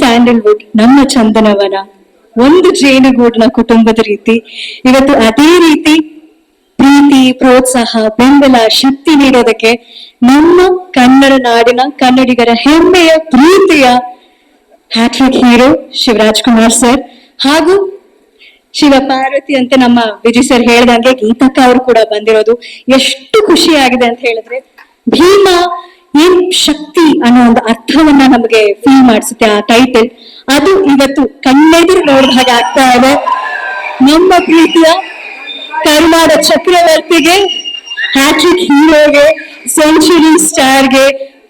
Sandalwood, ನಮ್ಮ ಚಂದನವನ, ಒಂದು ಜೇನುಗೂಡಿನ ಕುಟುಂಬದ ರೀತಿ. ಇವತ್ತು ಅದೇ ರೀತಿ ಪ್ರೀತಿ, ಪ್ರೋತ್ಸಾಹ, ಬೆಂಬಲ, ಶಕ್ತಿ ನೀಡೋದಕ್ಕೆ ನಮ್ಮ ಕನ್ನಡ ನಾಡಿನ ಕನ್ನಡಿಗರ ಹೆಮ್ಮೆಯ ಪ್ರೀತಿಯ hat-trick hero Shivaraj Kumar sir ಹಾಗೂ ಶಿವಪಾರ್ವತಿ ಅಂತ ನಮ್ಮ ವಿಜಯ್ ಸರ್ ಹೇಳ್ದಂಗೆ ಗೀತಕ್ಕ ಅವರು ಕೂಡ ಬಂದಿರೋದು ಎಷ್ಟು ಖುಷಿ ಆಗಿದೆ ಅಂತ ಹೇಳಿದ್ರೆ, ಭೀಮ ಏನ್ ಶಕ್ತಿ ಅನ್ನೋ ಒಂದು ಅರ್ಥವನ್ನ ನಮಗೆ ಫೀಲ್ ಮಾಡಿಸುತ್ತೆ ಆ ಟೈಟಲ್. ಅದು ಇವತ್ತು ಕಣ್ಣೆದುರು ನೋಡಿದ ಹಾಗೆ ಆಗ್ತಾ ಇದೆ. ನಮ್ಮ ಪ್ರೀತಿಯ ಕರುನಾಡ ಚಕ್ರವರ್ತಿಗೆ, ಹ್ಯಾಟ್ರಿಕ್ ಹೀರೋಗೆ, ಸೆಂಚುರಿ ಸ್ಟಾರ್ಗೆ,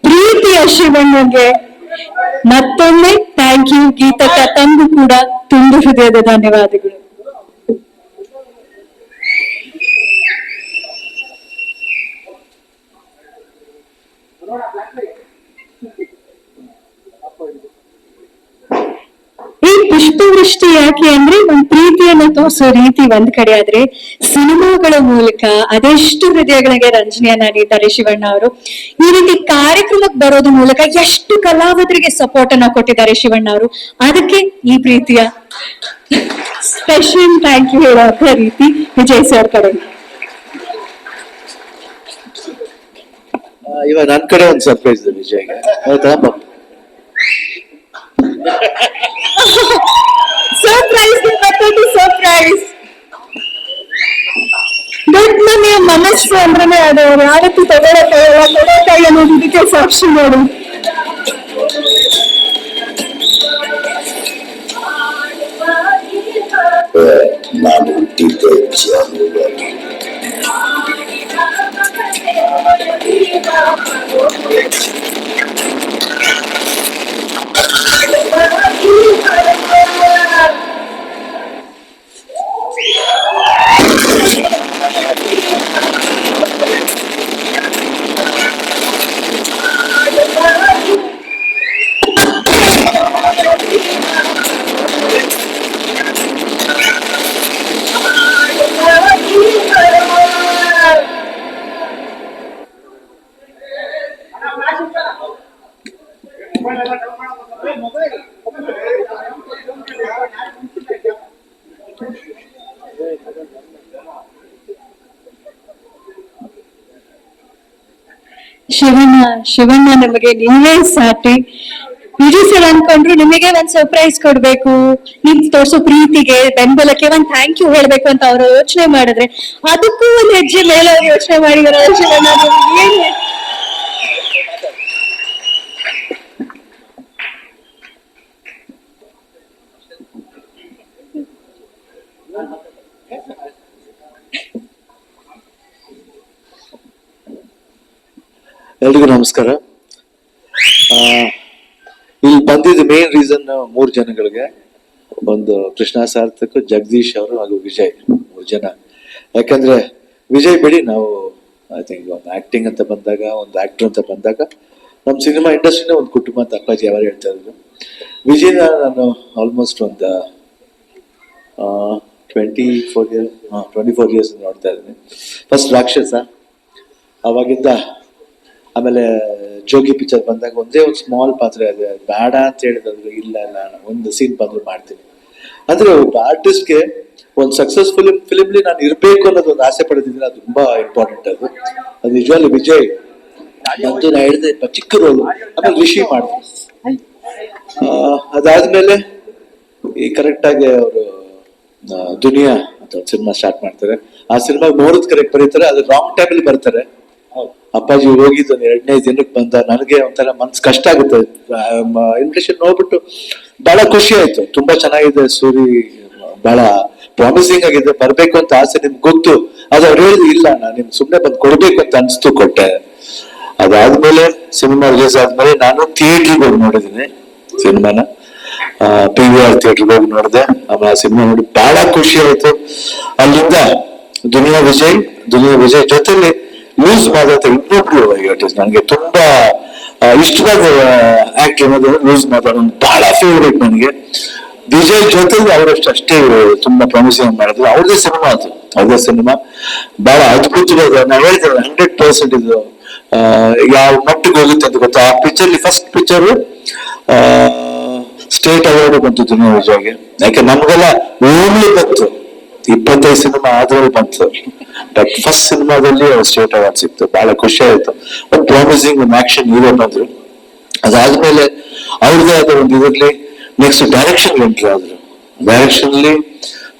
ಪ್ರೀತಿಯ ಶಿವಣ್ಣಗೆ ಮತ್ತೊಮ್ಮೆ ಥ್ಯಾಂಕ್ ಯು. ಗೀತಕ್ಕ ತಂದು ಕೂಡ ತುಂಬು ಹೃದಯದ ಧನ್ಯವಾದಗಳು. ಈ ಪುಷ್ಪವೃಷ್ಟಿ ಯಾಕೆ ಅಂದ್ರೆ ಒಂದ್ ಪ್ರೀತಿಯನ್ನ ತೋರಿಸೋ ರೀತಿ ಒಂದ್ ಕಡೆ ಆದ್ರೆ, ಸಿನಿಮಾಗಳ ಮೂಲಕ ಅದೆಷ್ಟು ಹೃದಯಗಳಿಗೆ ರಂಜನೆಯನ್ನ ನೀಡ್ತಾರೆ ಶಿವಣ್ಣ ಅವರು. ಈ ರೀತಿ ಕಾರ್ಯಕ್ರಮಕ್ಕೆ ಬರೋದ್ರ ಮೂಲಕ ಎಷ್ಟು ಕಲಾವಿದರಿಗೆ ಸಪೋರ್ಟ್ ಅನ್ನ ಕೊಟ್ಟಿದ್ದಾರೆ ಶಿವಣ್ಣ ಅವರು. ಅದಕ್ಕೆ ಈ ಪ್ರೀತಿಯ ಸ್ಪೆಷಲ್ ಥ್ಯಾಂಕ್ ಯು ಹೇಳೋ ರೀತಿ ವಿಜಯ್ ಸರ್ ಕಡೆ. ಇವಾಗ ನನ್ ಕಡೆ ಒಂದು ಸರ್ಪ್ರೈಸ್ ಇದೆ ವಿಜಯ್ಗೆ, ಆಯ್ತಾ? ಸರ್ಪ್ರೈಸ್, ಮತ್ತೊಂದು ಸರ್ಪ್ರೈಸ್. ದೊಡ್ಡ ಮನೆಯ ಮನಸ್ಸು ಅಂದ್ರೆ ಅದು ಯಾವತ್ತು ತಗೊಳಕಾಯಿ ಅನ್ನೋದಕ್ಕೆ ಸಾಕ್ಷಿ ನೋಡಿ. ನಾನು ಹುಟ್ಟಿದ್ದೆ ಜಾನುವಾರು. ಶಿವಣ್ಣ ನಮಗೆ ನೀವೇ ಸಾಟಿ. ವಿಜಯ್ ಸರ್ ಅನ್ಕೊಂಡ್ರು ನಿಮಗೆ ಒಂದ್ ಸರ್ಪ್ರೈಸ್ ಕೊಡ್ಬೇಕು, ನಿಮ್ ತೋರ್ಸೋ ಪ್ರೀತಿಗೆ ಬೆಂಬಲಕ್ಕೆ ಒಂದ್ ಥ್ಯಾಂಕ್ ಯು ಹೇಳ್ಬೇಕು ಅಂತ ಅವರು ಯೋಚನೆ ಮಾಡಿದ್ರೆ, ಅದಕ್ಕೂ ಒಂದ್ ಹೆಜ್ಜೆ ಮೇಲೆ ಯೋಚನೆ ಮಾಡಿದಾರೆ ಶಿವಣ್ಣ. ಏನ್ ಎಲ್ರಿಗೂ ನಮಸ್ಕಾರ. ಇಲ್ಲಿ ಬಂದಿದ್ದ ಮೇನ್ ರೀಸನ್ 3 ಜನಗಳಿಗೆ. ಒಂದು ಕೃಷ್ಣ ಸಾರ್ಥಕ್, ಜಗದೀಶ್ ಅವರು ಹಾಗೂ ವಿಜಯ್, 3 ಜನ. ಯಾಕಂದ್ರೆ ವಿಜಯ್ ಬಿಡಿ, ನಾವು ಐ ಥಿಂಕ್ ಒಂದು ಆಕ್ಟಿಂಗ್ ಅಂತ ಬಂದಾಗ, ಒಂದು ಆಕ್ಟರ್ ಅಂತ ಬಂದಾಗ ನಮ್ಮ ಸಿನಿಮಾ ಇಂಡಸ್ಟ್ರಿನ ಒಂದು ಕುಟುಂಬ ಅಂತ ಅಪ್ಪಾಜಿ ಯಾರು ಹೇಳ್ತಾ ಇದ್ರು. ವಿಜಯ್ನ ನಾನು ಆಲ್ಮೋಸ್ಟ್ ಒಂದು 24 ಇಯರ್ಸ್ ನೋಡ್ತಾ ಇದ್ದೀನಿ. ಫಸ್ಟ್ ರಾಕ್ಷಸ, ಅವಾಗಿಂದ ಆಮೇಲೆ ಜೋಗಿ ಪಿಕ್ಚರ್ ಬಂದಾಗ ಒಂದೇ ಒಂದು ಸ್ಮಾಲ್ ಪಾತ್ರೆ ಇದೆ, ಬೇಡ ಅಂತ ಹೇಳಿದ್ರೆ ಇಲ್ಲ ಒಂದು ಸೀನ್ ಬಂದ್ರು ಮಾಡ್ತೀನಿ. ಅಂದ್ರೆ ಒಬ್ಬ ಆರ್ಟಿಸ್ಟ್ಗೆ ಒಂದು ಸಕ್ಸಸ್ಫುಲ್ ಫಿಲಿಮ್ಲಿ ನಾನು ಇರ್ಬೇಕು ಅನ್ನೋದು ಒಂದು ಆಸೆ ಪಡೆದಿದ್ದೀನಿ. ಅದು ತುಂಬಾ ಇಂಪಾರ್ಟೆಂಟ್. ಅದು ನಿಜವಾಗ್ಲೂ ವಿಜಯ್ ನಂದು ನಾ ಹೇಳಿದೆ ಚಿಕ್ಕ ರೋಲು, ಆಮೇಲೆ ರಿಷಿ ಮಾಡಿದೆ. ಅದಾದ್ಮೇಲೆ ಈ ಕರೆಕ್ಟ್ ಆಗಿ ಅವರು ದುನಿಯಾ ಅಂತ ಒಂದು ಸಿನಿಮಾ ಸ್ಟಾರ್ಟ್ ಮಾಡ್ತಾರೆ. ಆ ಸಿನಿಮಾ ನೋಡಿದ್ ಕರೆಕ್ಟ್ ಬರೀತಾರೆ, ಅದು ರಾಂಗ್ ಟೈಮಲ್ಲಿ ಬರ್ತಾರೆ. ಅಪ್ಪಾಜಿ ಹೋಗಿದ್ದು 2ನೇ ದಿನಕ್ಕೆ ಬಂದ. ನನಗೆ ಒಂಥರ ಮನ್ಸು ಕಷ್ಟ ಆಗುತ್ತೆ. ಇನ್ವಿಟೇಷನ್ ನೋಡ್ಬಿಟ್ಟು ಬಹಳ ಖುಷಿ ಆಯ್ತು. ತುಂಬಾ ಚೆನ್ನಾಗಿದೆ ಸೂರಿ, ಬಹಳ ಪ್ರಾಮಿಸಿಂಗ್ ಆಗಿದೆ, ಬರ್ಬೇಕು ಅಂತ ಆಸೆ. ನಿಮ್ಗೆ ಗೊತ್ತು, ಅದು ಅವ್ರು ಹೇಳಿದ್ರು ಇಲ್ಲ, ನಾನು ನಿಮ್ಗೆ ಸುಮ್ನೆ ಬಂದು ಕೊಡ್ಬೇಕು ಅಂತ ಅನ್ಸ್ತು, ಕೊಟ್ಟೆ. ಅದಾದ್ಮೇಲೆ ಸಿನಿಮಾ ರಿಲೀಸ್ ಆದ್ಮೇಲೆ ನಾನು ಥಿಯೇಟ್ರಿಗೆ ಹೋಗಿ ನೋಡಿದ್ದೀನಿ ಸಿನಿಮಾನ. PVR ಥಿಯೇಟರ್ಗೆ ಹೋಗಿ ನೋಡಿದೆ. ಆಮೇಲೆ ಆ ಸಿನಿಮಾ ನೋಡಿ ಬಹಳ ಖುಷಿ ಆಯ್ತು. ಅಲ್ಲಿಂದ ದುನಿಯಾ ವಿಜಯ್ ಜೊತೆಲಿ ಲೂಸ್ ಮಾತಾಡ್ತಾ ಇನ್ನೊಬ್ರು ನನಗೆ ತುಂಬಾ ಇಷ್ಟವಾದ ಆಕ್ಟ್ ಅನ್ನೋದು ಲೂಸ್ ಮಾತಾಡೋದು ಬಹಳ ಫೇವ್ರೇಟ್ ನನಗೆ. ವಿಜಯ್ ಜೊತೆಲಿ ಅವರಷ್ಟು ಅಷ್ಟೇ ತುಂಬಾ ಪ್ರಾಮಿಸಿಂಗ್ ಮಾಡಿದ್ರು. ಅವ್ರದೇ ಸಿನಿಮಾ ಬಹಳ ಅದ್ಭುತವಾದ. ನಾವು ಹೇಳಿದ್ರೆ 100% ಇದು ಯಾವ ಮಟ್ಟಿಗೆ ಹೋಗುತ್ತೆ ಅಂತ ಗೊತ್ತಾ. ಆ picture, first picture state award ಬಂತು ದುನಿಯಾ ವಿಜಯ್ಗೆ. ಯಾಕೆ ನಮ್ಗೆಲ್ಲ ಓನ್ಲಿ ಬಂತು 25 ಸಿನಿಮಾ ಆದ್ಮೇಲೆ ಬಂತು, ಬಟ್ ಫಸ್ಟ್ ಸಿನಿಮಾದಲ್ಲಿ ಸ್ಟೇಟ್ ಅವಾರ್ಡ್ ಸಿಕ್ತು. ಬಹಳ ಖುಷಿ ಆಯ್ತು. ಒಂದು ಪ್ರಾಮಿಸಿಂಗ್ ಒಂದು ಆಕ್ಷನ್ ಹೀರೋ ಬಂದ್ರು. ಅದಾದ್ಮೇಲೆ ಅವ್ರದೇ ಆದ ಒಂದು ಇದರಲ್ಲಿ ನೆಕ್ಸ್ಟ್ ಡೈರೆಕ್ಷನ್ ಎಂಟ್ರಿ ಆದ್ರು. ಡೈರೆಕ್ಷನ್ ಅಲ್ಲಿ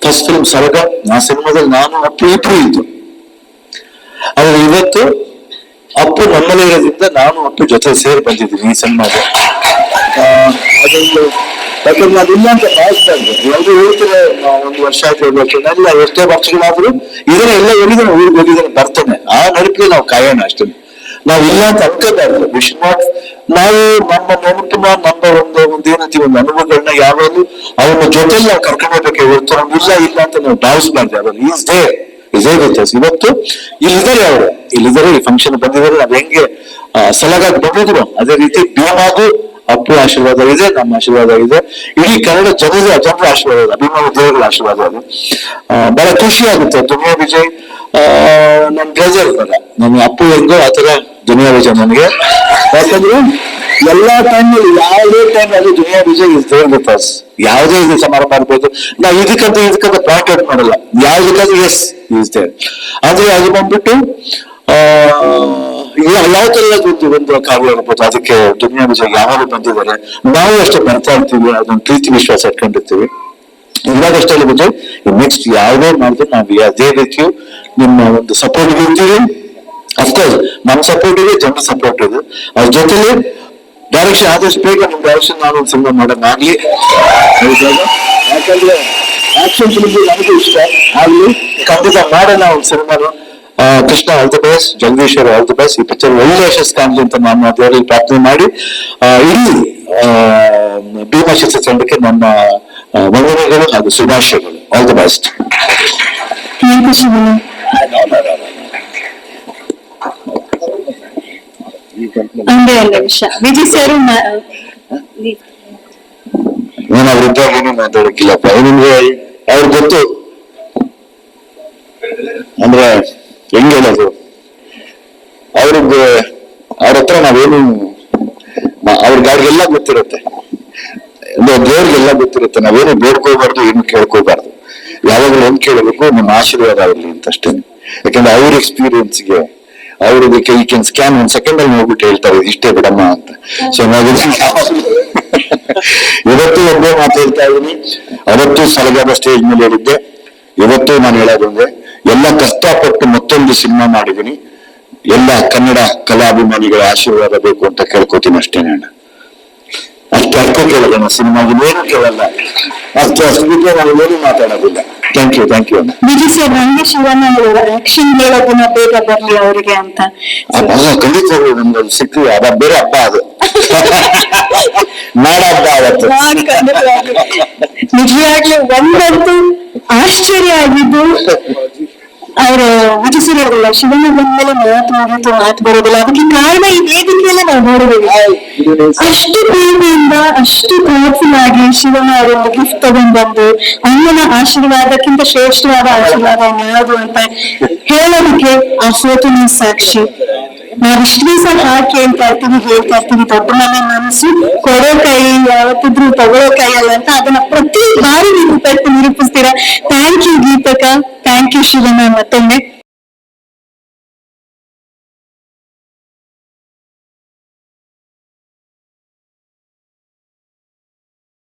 ಫಸ್ಟ್ ಫಿಲ್ಮ್ ಸರಗ, ಆ ಸಿನಿಮಾದಲ್ಲಿ ನಾನು ಅಪ್ಪು ಇಬ್ರು ಇದ್ದು. ಆದ್ರೆ ಇವತ್ತು ಅಪ್ಪು ನಮ್ಮಲ್ಲೇ ಇರೋದ್ರಿಂದ ನಾನು ಅಪ್ಪು ಜೊತೆ ಸೇರಿ ಬಂದಿದ್ದೀನಿ ಈ ಸಿನಿಮಾಗೆ. ಅದೊಂದು ಯಾಕಂದ್ರೆ ನಾನು ಇಲ್ಲ ಅಂತ ಭಾವಿಸ್ತಾ ಇದ್ದೆ. ಎಲ್ಲರೂ ಹೇಳ್ತಾರೆ ಒಂದು ವರ್ಷ ಆಯ್ತು, 2 ವರ್ಷ ಎಲ್ಲ ಎಷ್ಟೇ ವರ್ಷಗಳಾದ್ರೂ ಇದನ್ನ ಎಲ್ಲ ಹೇಳಿದ್ರೆ ಊರಿಗೆ ಹೋಗಿದ್ರೆ ಬರ್ತಾನೆ. ಆ ನೆನಪಿಗೆ ನಾವು ಕಾಯೋಣ ಅಷ್ಟೇ. ನಾವು ಇಲ್ಲ ಅಂತ ಅನ್ಕೋಬಾರ್ದು. We should not. ನಾವು ನಮ್ಮ ನೆನಪಿನ ನಮ್ಮ ಒಂದೇನಂತೀವಿ ಒಂದು ಅನುಭವಗಳನ್ನ ಯಾವಾಗಲೂ ಅವನ ಜೊತೆಲಿ ನಾವು ಕರ್ಕೊಂಡು ಹೋಗ್ಬೇಕೆ ಹೊರತು ಇಲ್ಲ ಇಲ್ಲ ಅಂತ ನಾವು ಭಾವಿಸ್ಬಾರ್ದು. ಅದನ್ನು ಈಸ್ ಡೇ ಇವತ್ತು ಇಲ್ಲಿದ್ದಾರೆ, ಅವರು ಇಲ್ಲಿದ್ದಾರೆ, ಈ ಫಂಕ್ಷನ್ ಬಂದಿದ್ದಾರೆ. ನಾವ್ ಹೆಂಗೆ ಸಲಗಾಗಿ ಬಂದಿದ್ರು ಅದೇ ರೀತಿ ಭೀಮಾಗೂ ಅಪ್ಪು ಆಶೀರ್ವಾದ ಇದೆ, ನಮ್ಮ ಆಶೀರ್ವಾದ ಇದೆ, ಇಡೀ ಕನ್ನಡ ಜನರ ಆಶೀರ್ವಾದ ಇದೆ, ಅಭಿಮಾನ ದೇವರ ಆಶೀರ್ವಾದ ಇದೆ. ಬಹಳ ಖುಷಿ ಆಗುತ್ತೆ. ದುನಿಯಾ ವಿಜಯ್ ನನ್ ಬ್ರದರ್ ತರ, ನನ್ನ ಅಪ್ಪು ಹೆಂಗೋ ಆತರ ದುನಿಯಾ ವಿಜಯ್ ನನಗೆ. ಯಾಕಂದ್ರೆ ಎಲ್ಲಾ ಟೈಮಲ್ಲಿ ಯಾವುದೇ ಟೈಮ್ ಅಲ್ಲಿ Duniya Vijay is there with us. ಯಾವುದೇ ಇದು ಸಮಾರಂಭ ಆಗ್ಬೋದು, ನಾವು ಇದಕ್ಕಂತ ಪಾಯಿಂಟ್ ಔಟ್ ಮಾಡಲ್ಲ. ಯಾವ್ದಕ್ಕಾದ್ರೂ ಎಸ್ ಈಸ್ ದೇರ್. ಆದ್ರೆ ಅದು ಬಂದ್ಬಿಟ್ಟು ಯಾವ ತರ ಒಂದು ಕಾರ್ಯ ಇರ್ಬೋದು, ಅದಕ್ಕೆ ದುನಿಯಾ ವಿಜಯ್ ಯಾವಾಗ ಬಂದಿದ್ದಾರೆ. ನಾವು ಅಷ್ಟೇ ಬರ್ತಾ ಇರ್ತೀವಿ, ಅದೊಂದು ಪ್ರೀತಿ ವಿಶ್ವಾಸ ಇಟ್ಕೊಂಡಿರ್ತೀವಿ. ಇವಾಗ ಅಷ್ಟೇ ಬಿಟ್ಟು ನೆಕ್ಸ್ಟ್ ಯಾವುದೇ ಮಾಡಿದ್ರೆ ನಾವು ಅದೇ ರೀತಿಯು ನಿಮ್ಮ ಒಂದು ಸಪೋರ್ಟ್ ಇರ್ತೀವಿ. ಅಫ್ಕೋರ್ಸ್ ನಮ್ಮ ಸಪೋರ್ಟ್ ಇದೆ, ಜನರ ಸಪೋರ್ಟ್ ಇದೆ. ಅದ್ರ ಜೊತೆಲಿ ಡೈರೆಕ್ಷನ್ ಆದಷ್ಟು ಬೇಗ ನಿಮ್ ಡೈರೆಕ್ಷನ್ ನಾನು ಒಂದು ಸಿನಿಮಾ ಮಾಡೋದಾಗ್ಲಿ. ಯಾಕಂದ್ರೆ ಆಕ್ಷನ್ ಫಿಲ್ಮ್ ನನಗೂ ಇಷ್ಟ ಆಗ್ಲಿ, ಖಂಡಿತ ಮಾಡೋಣ ಒಂದು ಸಿನಿಮಾನು. Krishna all the best, Jagadishwar all the best. ಈ ಪಿಕ್ಚರ್ ಒಳ್ಳೆ ಯಶಸ್ಸು ಕಾಣಲಿ ಅಂತ ನಾನು ದೇವರಲ್ಲಿ ಪ್ರಾರ್ಥನೆ ಮಾಡಿ ಇಡೀ ಭೀಮಾ ಚಿತ್ರತಂಡಕ್ಕೆ ನಮ್ಮ ವಂದನೆಗಳು ಹಾಗೂ ಶುಭಾಶಯಗಳು. All the best. ಒಂದೇ ನಿಮಿಷ ವಿಜಯ್ ಸರ್ ನಾನು ಅವ್ರಿದ್ದಾಗೇನು ಮಾತಾಡಕ್ಕಿಲ್ಲಪ್ಪ. ನಿಮ್ಗೆ ಅವ್ರ ಗೊತ್ತು ಅಂದ್ರೆ ಹೆಂಗ್ ಹೇಳೋದು, ಅವ್ರಿಗೆ ಅವ್ರ ಹತ್ರ ನಾವೇನು ಅವ್ರಿಗೆಲ್ಲ ಗೊತ್ತಿರುತ್ತೆ, ದೇವ್ರಿಗೆಲ್ಲ ಗೊತ್ತಿರುತ್ತೆ. ನಾವೇನು ಬೇಡ್ಕೋಬಾರ್ದು, ಏನು ಕೇಳ್ಕೋಬಾರ್ದು. ಯಾವಾಗಲೂ ಏನ್ ಕೇಳಬೇಕು, ನಿಮ್ಮ ಆಶೀರ್ವಾದ ಆಗಲಿ ಅಂತ ಅಷ್ಟೇ. ಯಾಕಂದ್ರೆ ಅವ್ರ ಎಕ್ಸ್ಪೀರಿಯನ್ಸ್ಗೆ ಅವ್ರದಕ್ಕೆ ಈ ಕ್ಯಾನ್ ಸ್ಕ್ಯಾನ್ 1 ಸೆಕೆಂಡ್ ಅಲ್ಲಿ ಹೋಗ್ಬಿಟ್ಟು ಹೇಳ್ತಾರೆ ಇಷ್ಟೇ ಬಿಡಮ್ಮ ಅಂತ. ಸೊ ನಾವು ಇವತ್ತು ಒಬ್ಬೇ ಮಾತಾಡ್ತಾ ಇದೀನಿ. ಅವತ್ತು ಸಲಗಾದ ಸ್ಟೇಜ್ ಮೇಲೆ ಹೇಳಿದ್ದೆ. ಇವತ್ತು ನಾನು ಹೇಳೋದಂದ್ರೆ ಎಲ್ಲ ಕಷ್ಟಪಟ್ಟು ಮತ್ತೊಂದು ಸಿನಿಮಾ ಮಾಡಿದೀನಿ. ಎಲ್ಲ ಕನ್ನಡ ಕಲಾಭಿಮಾನಿಗಳ ಆಶೀರ್ವಾದ ಬೇಕು ಅಂತ ಕೇಳ್ಕೊತೀನಿ ಅಷ್ಟೇ. ನಾನು ಅಷ್ಟು ಕೇಳಲ್ಲ, ನಾನು ಸಿನಿಮಾಗೆ ಏನು ಕೇಳಲ್ಲ. ಅಷ್ಟು ಬಿಟ್ಟರೆ ನಾನು ಏನು ಮಾತಾಡೋದಿಲ್ಲ. Thank you Vijay sir Ranga Shivanna action ಹೇಳೋದನ್ನ ಬೇಗ ಬರ್ಲಿ ಅವರಿಗೆ ಅಂತ. ಖಂಡಿತ ನಮ್ಗೆ ಸಿಕ್ಕು. ಅದ ಬೇರೆ ಹಬ್ಬ, ಅದು ನಾಡ ಹಬ್ಬ ಅವತ್ತು. ನಿಜವಾಗ್ಲೂ ಒಂದಂತೂ ಆಶ್ಚರ್ಯ ಆಗಿದ್ದು, ಅವರು ವಿಜಯ್ ಸರ್ ಹೇಳಿಲ್ಲ ಶಿವಣ್ಣ ಬಂದ್ಮೇಲೆ ಮಾತು ಬರೋದಿಲ್ಲ. ಅದಕ್ಕೆ ಕಾರಣ ಈ ವೇದಿಕೆಯಲ್ಲೇ ನಾವು ನೋಡಿದ್ದೀವಿ. ಅಷ್ಟು ಪ್ರೀತಿಯಿಂದ ಅಷ್ಟು ಥಾಟ್ಫುಲ್ ಆಗಿ ಶಿವಣ್ಣ ಅವರೊಂದು ಗಿಫ್ಟ್ ತಗೊಂಡ್ಬಂದು ಅಮ್ಮನ ಆಶೀರ್ವಾದಕ್ಕಿಂತ ಶ್ರೇಷ್ಠವಾದ ಆಶೀರ್ವಾದ ಯಾವುದು ಅಂತ ಹೇಳೋದಕ್ಕೆ ಆ ಫೋಟೋನ ಸಾಕ್ಷಿ. ನಾವ್ ಇಷ್ಟು ದಿವಸ ಹೇಳ್ತಾ ಇರ್ತೀವಿ ದೊಡ್ಡ ಮನೆ ಮನಸ್ಸು, ಕೊಡೋ ಕೈ ಯಾವತ್ತಿದ್ರು ತಗೊಳ್ಳೋ ಕೈ ಅಲ್ಲ ಅಂತ. ಅದನ್ನ ಪ್ರತಿ ಬಾರಿ ನೀವು ನಿರೂಪಿಸ್ತೀರಾ. Thank you Geetaka, thank you Shivanna ಮತ್ತೊಮ್ಮೆ.